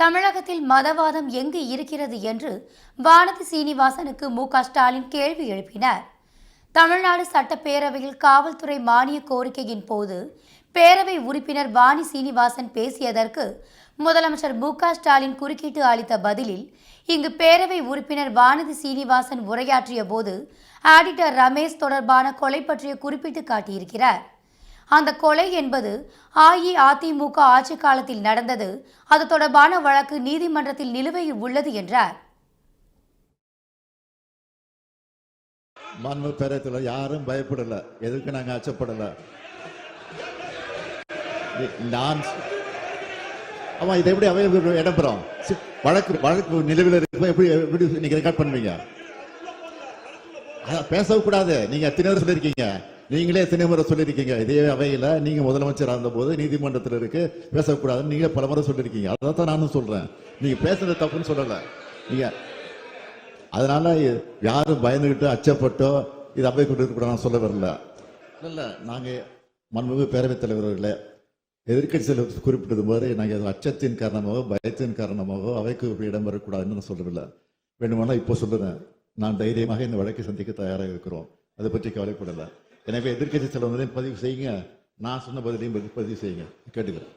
தமிழகத்தில் மதவாதம் எங்கு இருக்கிறது என்று வானதி சீனிவாசனுக்கு மு.க.ஸ்டாலின் கேள்வி எழுப்பினார். தமிழ்நாடு சட்டப்பேரவையில் காவல்துறை மானிய கோரிக்கையின் போது பேரவை உறுப்பினர் வாணி சீனிவாசன் பேசியதற்கு முதலமைச்சர் மு.க.ஸ்டாலின் குறுக்கிட்டு அளித்த பதிலில், இங்கு பேரவை உறுப்பினர் வானதி சீனிவாசன் உரையாற்றிய போது ஆடிட்டர் ரமேஷ் தொடர்பான கொலை பற்றிய குறிப்பிட்டு காட்டியிருக்கிறார். அந்த கொலை என்பது அஇஅதிமுக ஆட்சி காலத்தில் நடந்தது. அது தொடர்பான வழக்கு நீதிமன்றத்தில் நிலுவையில் உள்ளது என்றார். மாண்பு பேரத்தில் யாரும் பயப்படல, எதுக்கு நாங்க அச்சப்படல. நான் ஆமா, இதை எப்படி அவை இடம்பெறும்? வழக்கு நிலுவையில் இருக்கும், எப்படி நீங்க ரெக்கார்ட் பண்ணுவீங்க? பேசவும் கூடாது. நீங்க எத்தனை சொல்லியிருக்கீங்க, நீங்களே எத்தனை முறை சொல்லியிருக்கீங்க. இதே அவையில நீங்க முதலமைச்சர் இருந்த போது நீதிமன்றத்தில் இருக்கு பேசக்கூடாதுன்னு நீங்க பல முறை சொல்லியிருக்கீங்க. அதான் நானும் சொல்றேன், நீங்க பேசுறது தப்புன்னு சொல்லல. நீங்க அதனால யாரும் பயந்துகிட்டு அச்சப்பட்டோ இது அவை கொண்டு இருக்க சொல்ல வரல. இல்ல, நாங்க மன்மிகு பேரவைத் தலைவர்களே, எதிர்கட்சியில் குறிப்பிட்டது மாதிரி நாங்கள் அச்சத்தின் காரணமாக பயத்தின் காரணமாக அவைக்கு இடம் வரக்கூடாதுன்னு நான் சொல்லவில்லை. வேண்டுமானா இப்போ சொல்லுறேன், நான் தைரியமாக இந்த வழக்கை சந்திக்க தயாராக இருக்கிறோம். அதை பற்றி கவலைப்படலை. எனவே எதிர்கட்சி தலைவர்களையும் பதிவு செய்யுங்க, நான் சொன்ன பதிலையும் பதிவு செய்யுங்க, கேட்டுக்கிறேன்.